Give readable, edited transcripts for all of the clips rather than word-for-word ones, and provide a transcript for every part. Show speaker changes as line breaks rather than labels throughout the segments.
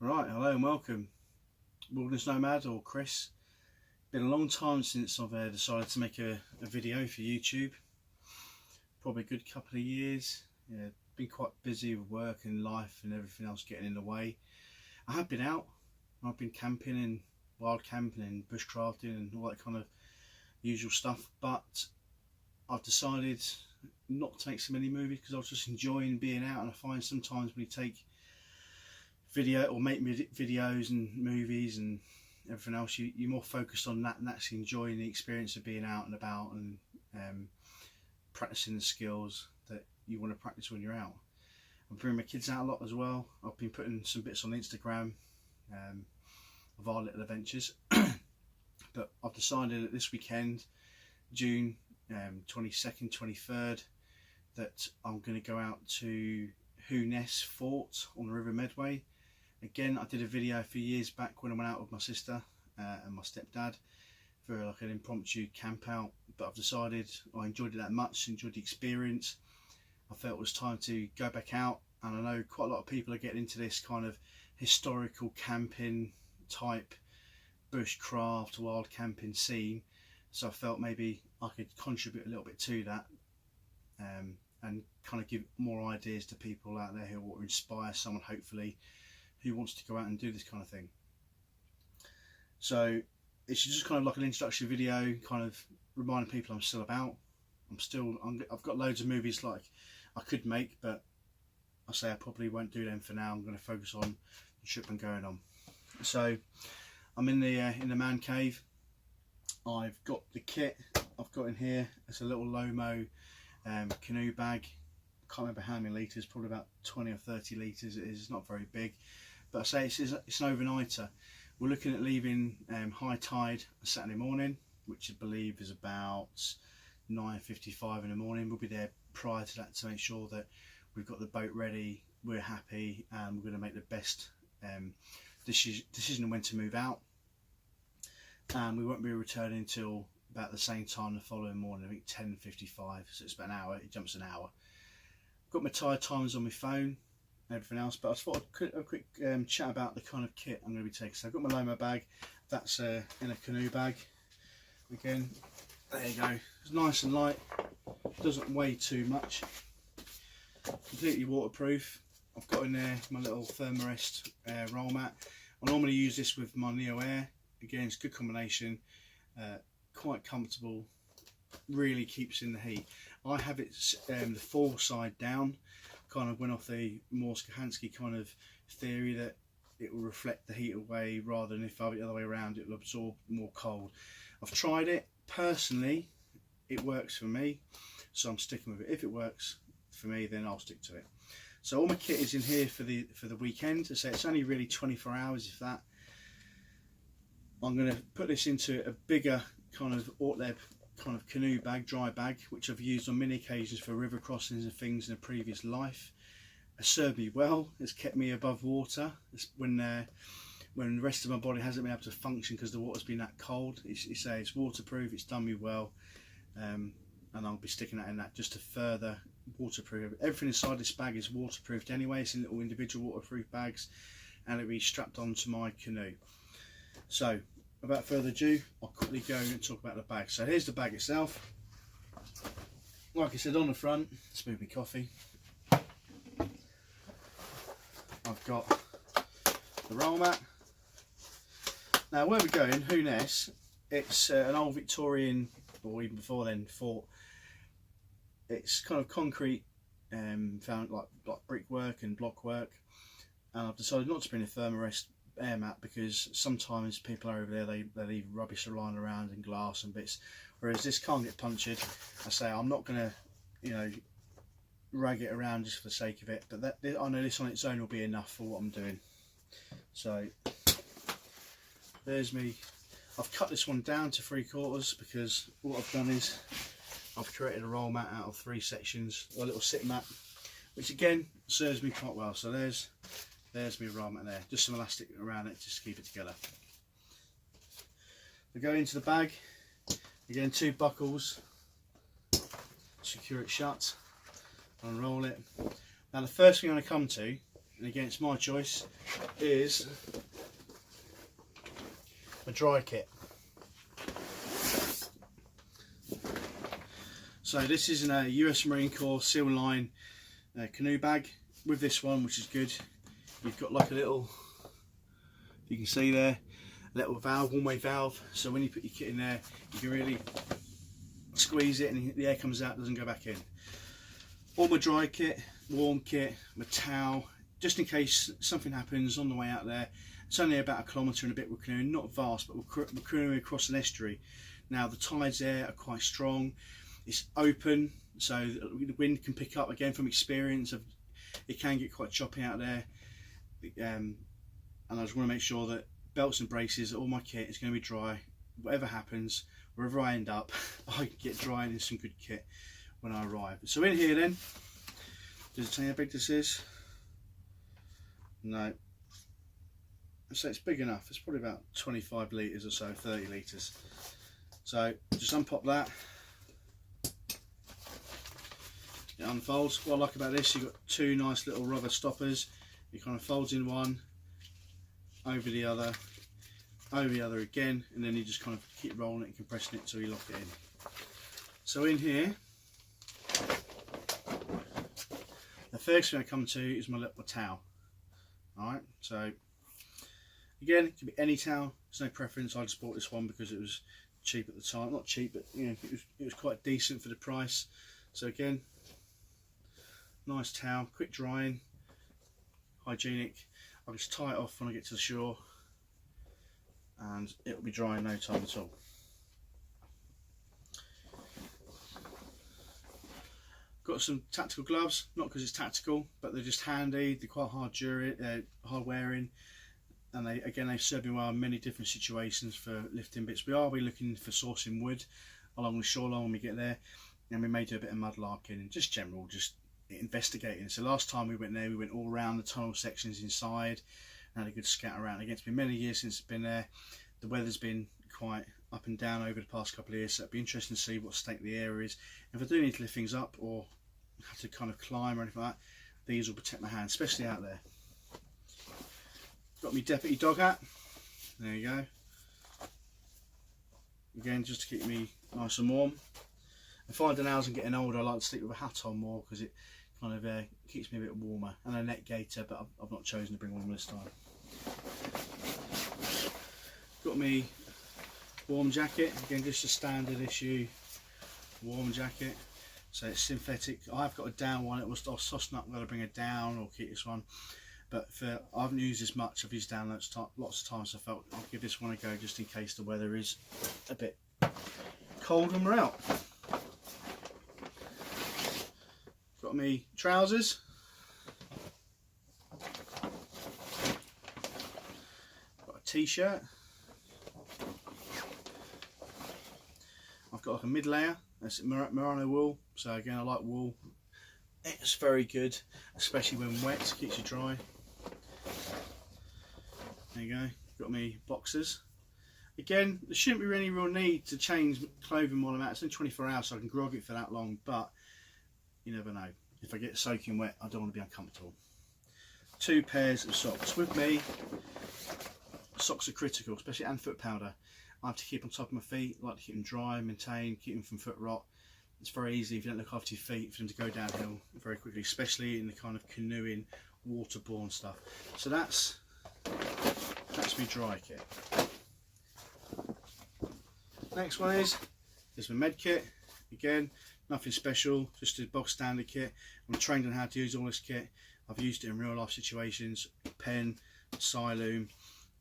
Right, hello and welcome, Wilderness Nomad or Chris. Been a long time since I've decided to make a video for YouTube. Probably a good couple of years. Yeah, been quite busy with work and life and everything else getting in the way. I have been out. I've been camping and wild camping and bushcrafting and all that kind of usual stuff. But I've decided not to make so many movies because I was just enjoying being out, and I find sometimes when you take video or make videos and movies and everything else, you're more focused on that and actually enjoying the experience of being out and about and practicing the skills that you want to practice when you're out. I'm bringing my kids out a lot as well. I've been putting some bits on Instagram of our little adventures. But I've decided that this weekend, June 22nd, 23rd, that I'm going to go out to Hoo Ness Fort on the River Medway. Again, I did a video a few years back when I went out with my sister and my stepdad for like an impromptu camp out, but I've decided I enjoyed it that much, enjoyed the experience. I felt it was time to go back out, and I know quite a lot of people are getting into this kind of historical camping type bushcraft, wild camping scene, so I felt maybe I could contribute a little bit to that and kind of give more ideas to people out there who will inspire someone hopefully who wants to go out and do this kind of thing. So it's just kind of like an introductory video, kind of reminding people I'm still about. I've got loads of movies like I could make, but I say I probably won't do them for now. I'm going to focus on the trip I'm going on. So I'm in the man cave. I've got the kit I've got in here. It's a little Lomo canoe bag. I can't remember how many litres, probably about 20 or 30 litres it is. It's not very big, but I say it's an overnighter. We're looking at leaving high tide Saturday morning, which I believe is about 9:55 in the morning. We'll be there prior to that to make sure that we've got the boat ready, we're happy, and we're going to make the best decision on when to move out. And we won't be returning until about the same time the following morning, I think 10:55, so it's about an hour. It jumps an hour. Got my tide timers on my phone and everything else, but I just thought I'd a quick chat about the kind of kit I'm going to be taking. So I've got my Lomo bag, that's in a canoe bag. Again, there you go, it's nice and light, doesn't weigh too much, completely waterproof. I've got in there my little Thermarest roll mat. I normally use this with my Neo Air. Again, it's a good combination, quite comfortable, really keeps in the heat. I have it the full side down, kind of went off the more Skahansky kind of theory that it will reflect the heat away rather than if I have it the other way around it will absorb more cold. I've tried it, personally it works for me, so I'm sticking with it. If it works for me, then I'll stick to it. So all my kit is in here for the weekend. I say it's only really 24 hours if that. I'm going to put this into a bigger kind of Ortleb kind of canoe bag, dry bag, which I've used on many occasions for river crossings and things in a previous life. It's served me well. It's kept me above water. It's when the rest of my body hasn't been able to function because the water's been that cold. It's waterproof. It's done me well, and I'll be sticking that in that just to further waterproof. Everything inside this bag is waterproofed anyway. It's in little individual waterproof bags, and it'll be strapped onto my canoe. So without further ado, I'll quickly go and talk about the bag. So here's the bag itself. Like I said, on the front, smooth me coffee, I've got the roll mat. Now where we're going, Hoo Ness, it's an old Victorian, or even before then, fort. It's kind of concrete, found like brickwork and block work, and I've decided not to bring a Thermarest air mat because sometimes people are over there, they leave rubbish lying around and glass and bits, whereas this can't get punctured. I say I'm not going to, you know, rag it around just for the sake of it, but I know this on its own will be enough for what I'm doing. So there's me. I've cut this one down to 3/4 because what I've done is I've created a roll mat out of 3 sections, a little sit mat, which again serves me quite well. So there's my roll mat there, just some elastic around it just to keep it together. We go into the bag, again 2 buckles, secure it shut, unroll it. Now the first thing I'm going to come to and again it's my choice, is my dry kit. So this is a US Marine Corps seal line canoe bag. With this one, which is good, you've got like a little, you can see there, a little valve, one-way valve, so when you put your kit in there you can really squeeze it and the air comes out, doesn't go back in. All my dry kit, warm kit, my towel, just in case something happens on the way out there. It's only about 1 kilometre and a bit we're canoeing, not vast, but we're canoeing across an estuary. Now the tides there are quite strong, it's open, so the wind can pick up. Again, from experience, of it can get quite choppy out there, and I just want to make sure that belts and braces, all my kit is going to be dry. Whatever happens, wherever I end up, I can get dry and in some good kit when I arrive. So in here then, does it tell you how big this is? No. So it's big enough. It's probably about 25 litres or so, 30 litres. So just unpop that. It unfolds. What I like about this, you've got 2 nice little rubber stoppers. It kind of folds in one, over the other again, and then you just kind of keep rolling it and compressing it until you lock it in. So in here, the first thing I come to is my little towel. Alright, so again, it can be any towel, there's no preference. I just bought this one because it was cheap at the time. Not cheap, but you know, it was quite decent for the price. So again, nice towel, quick drying, hygienic. I'll just tie it off when I get to the shore and it'll be dry in no time at all. Got some tactical gloves, not because it's tactical, but they're just handy. They're quite hard wearing, and they've served me well in many different situations for lifting bits. We are looking for sourcing wood along the shoreline when we get there, and we may do a bit of mudlarking and just general, just investigating. So last time we went there, we went all around the tunnel sections inside and had a good scout around. Again, it's been many years since it's been there. The weather's been quite up and down over the past couple of years, so it'd be interesting to see what state the area is. If I do need to lift things up or have to kind of climb or anything like that, these will protect my hands, especially out there. Got my deputy dog hat, there you go, again just to keep me nice and warm. I'm finding now as I'm getting older I like to sleep with a hat on more because it kind of keeps me a bit warmer, and a neck gaiter, but I've not chosen to bring one this time. Got me warm jacket, again just a standard issue warm jacket, so it's synthetic. I've got a down one, I was sussing up whether to bring a down or keep this one, but I haven't used this much. I've used down lots of times, so I felt I'll give this one a go just in case the weather is a bit cold when we're out. Got me trousers, got a t-shirt, I've got like a mid layer, that's merino wool, so again I like wool, it's very good especially when wet, it keeps you dry. There you go, got me boxers. Again, there shouldn't be any real need to change clothing while I'm out. It's only 24 hours so I can grog it for that long, but you never know. If I get soaking wet, I don't want to be uncomfortable. 2 pairs of socks. With me, socks are critical, especially, and foot powder. I have to keep on top of my feet, I like to keep them dry, maintain, keep them from foot rot. It's very easy if you don't look after your feet for them to go downhill very quickly, especially in the kind of canoeing, waterborne stuff. So that's my dry kit. Next one is my med kit. Again, nothing special, just a bog standard kit. I'm trained on how to use all this kit. I've used it in real life situations, pen, Siloom,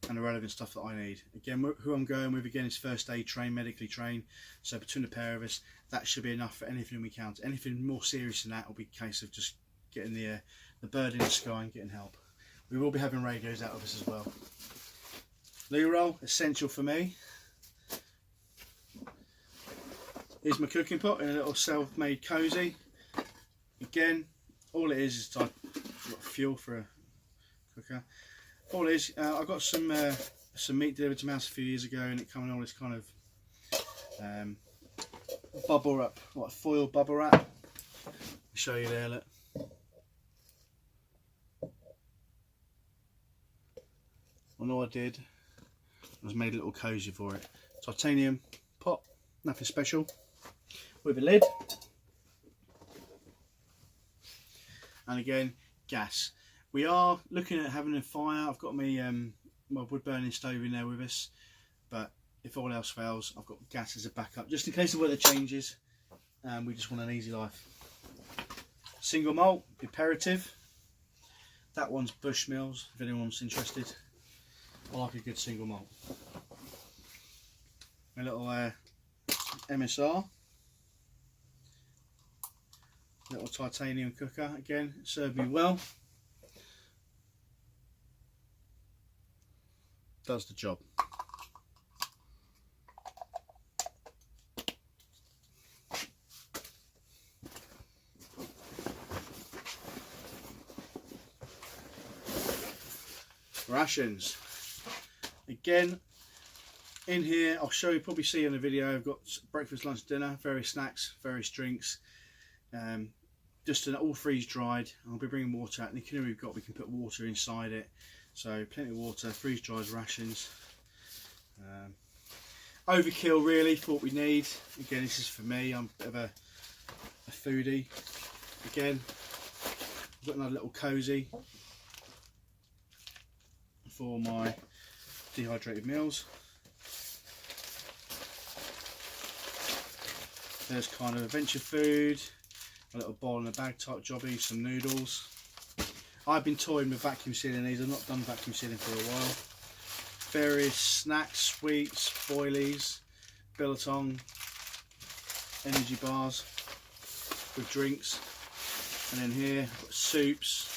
and the relevant stuff that I need. Again, who I'm going with again is first aid trained, medically trained, so between the pair of us that should be enough for anything we count. Anything more serious than that will be a case of just getting the bird in the sky and getting help. We will be having radios out of us as well. Loo roll, essential for me. Here's my cooking pot in a little self-made cosy. Again, all it is I've got fuel for a cooker. All it is, I got some meat delivered to my house a few years ago, and it came in all this kind of bubble wrap, like foil bubble wrap. I'll show you there, look. And all I did was made a little cosy for it. Titanium pot, nothing special, with a lid. And again, gas. We are looking at having a fire. I've got my wood burning stove in there with us, but if all else fails, I've got gas as a backup, just in case the weather changes and we just want an easy life. Single malt, imperative. That one's Bushmills, if anyone's interested. I like a good single malt. My little MSR. Little titanium cooker, again, served me well. Does the job. Rations. Again, in here, I'll show you, probably see in the video, I've got breakfast, lunch, dinner, various snacks, various drinks. Just all freeze dried. I'll be bringing water out. In the canoe we've got, we can put water inside it. So plenty of water, freeze dried rations. Overkill really for what we need. Again, this is for me, I'm a bit of a foodie. Again, I've got another little cosy for my dehydrated meals. There's kind of adventure food, a little bowl in a bag type jobby, some noodles. I've been toying with vacuum sealing these. I've not done vacuum sealing for a while. Various snacks, sweets, boilies, biltong, energy bars with drinks. And then here I've got soups,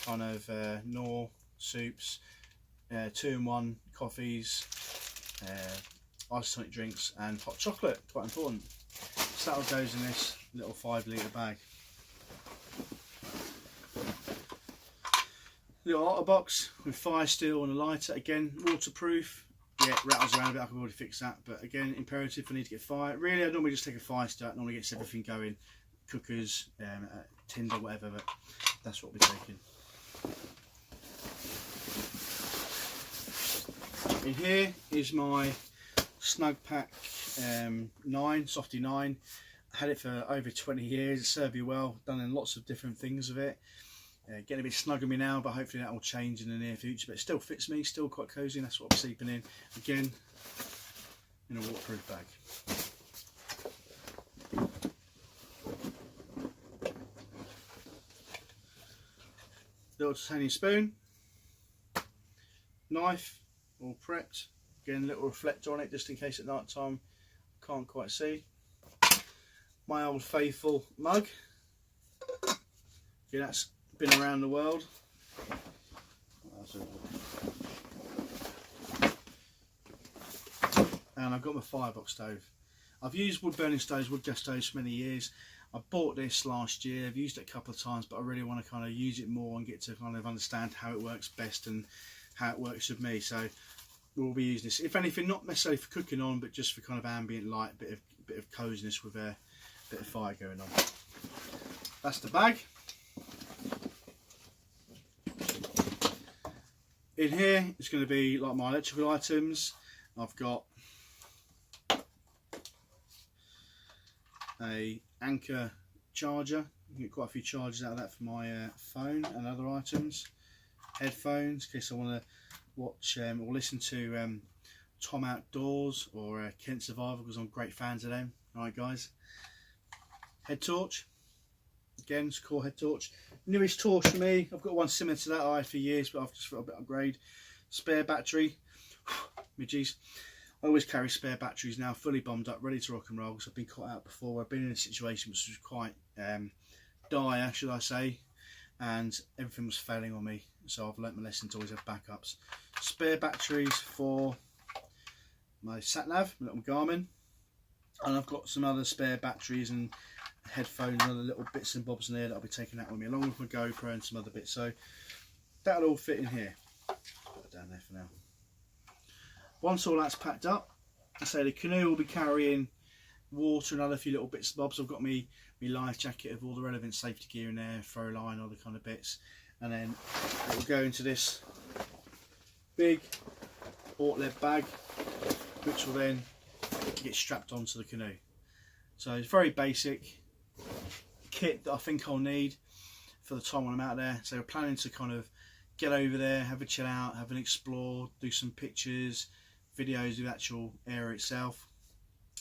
kind of Knorr soups, 2-in-1 coffees, isotonic drinks and hot chocolate, quite important. So that all goes in this little 5-litre bag. Little otter box with fire steel and a lighter, again waterproof. Yeah, it rattles around a bit, I can already fix that, but again, imperative if I need to get fire. Really, I normally just take a fire start, normally gets everything going, cookers, tinder, whatever, but that's what we're taking. In here is my Snug Pack 9, Softy 9. I had it for over 20 years, it served me well, done in lots of different things with it. Getting a bit snug on me now, but hopefully that will change in the near future, but it still fits me, still quite cosy, and that's what I'm sleeping in. Again, in a waterproof bag. Little titanium spoon, knife, all prepped. Again, a little reflector on it just in case at night time I can't quite see. My old faithful mug. Again, that's been around the world. And I've got my firebox stove. I've used wood burning stoves, wood gas stoves for many years. I bought this last year, I've used it a couple of times, but I really want to kind of use it more and get to kind of understand how it works best and how it works with me. So we'll be using this, if anything, not necessarily for cooking on, but just for kind of ambient light, bit of coziness with a bit of fire going on. That's the bag. In here it's going to be like my electrical items. I've got a Anchor charger. You can get quite a few chargers out of that for my phone and other items. Headphones, in case I want to watch or listen to Tom Outdoors or Kent Survival, because I'm great fans of them. Alright guys. Head torch. Again, it's a core head torch. Newest torch for me. I've got one similar to that I had for years, but I've just got a bit of upgrade. Spare battery. Midgies. I always carry spare batteries now, fully bombed up, ready to rock and roll, because I've been caught out before. I've been in a situation which was quite dire, should I say, and everything was failing on me. So I've learnt my lesson to always have backups. Spare batteries for my sat-nav, my little Garmin, and I've got some other spare batteries and headphones and other little bits and bobs in there that I'll be taking out with me, along with my GoPro and some other bits. So that'll all fit in here. Put it down there for now. Once all that's packed up, I say the canoe will be carrying water and other few little bits and bobs. I've got me life jacket of all the relevant safety gear in there, throw line, all the kind of bits. and then it will go into this big Ortlet bag, which will then get strapped onto the canoe. So it's very basic kit that I think I'll need for the time when I'm out there. So we're planning to kind of get over there, have a chill out, have an explore, do some pictures, videos of the actual area itself,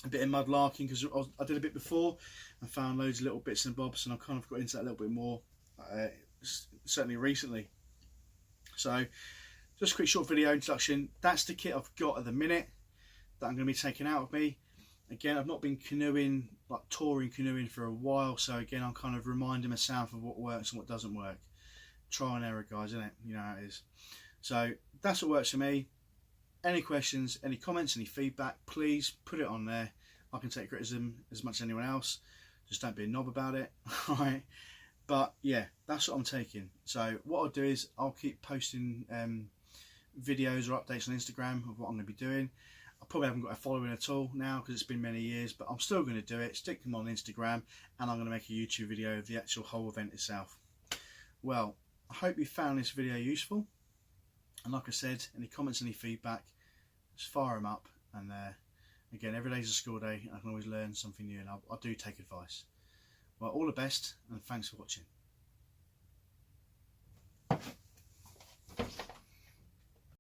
a bit of mud larking, because I did a bit before and found loads of little bits and bobs, and I've kind of got into that a little bit more certainly recently. So just a quick short video introduction. That's the kit I've got at the minute that I'm going to be taking out of me. Again, I've not been canoeing, like touring canoeing, for a while, so again I'm kind of reminding myself of what works and what doesn't work. Try and error, guys, isn't it? You know how it is. So that's what works for me. Any questions, any comments, any feedback, please put it on there. I can take criticism as much as anyone else. Just don't be a knob about it. Alright. But yeah, that's what I'm taking. So what I'll do is I'll keep posting videos or updates on Instagram of what I'm going to be doing. I probably haven't got a following at all now because it's been many years, but I'm still going to do it. Stick them on Instagram, and I'm going to make a YouTube video of the actual whole event itself. Well, I hope you found this video useful, and like I said, any comments, any feedback, just fire them up. And again, every day's a school day, and I can always learn something new, and I do take advice. Well, all the best, and thanks for watching.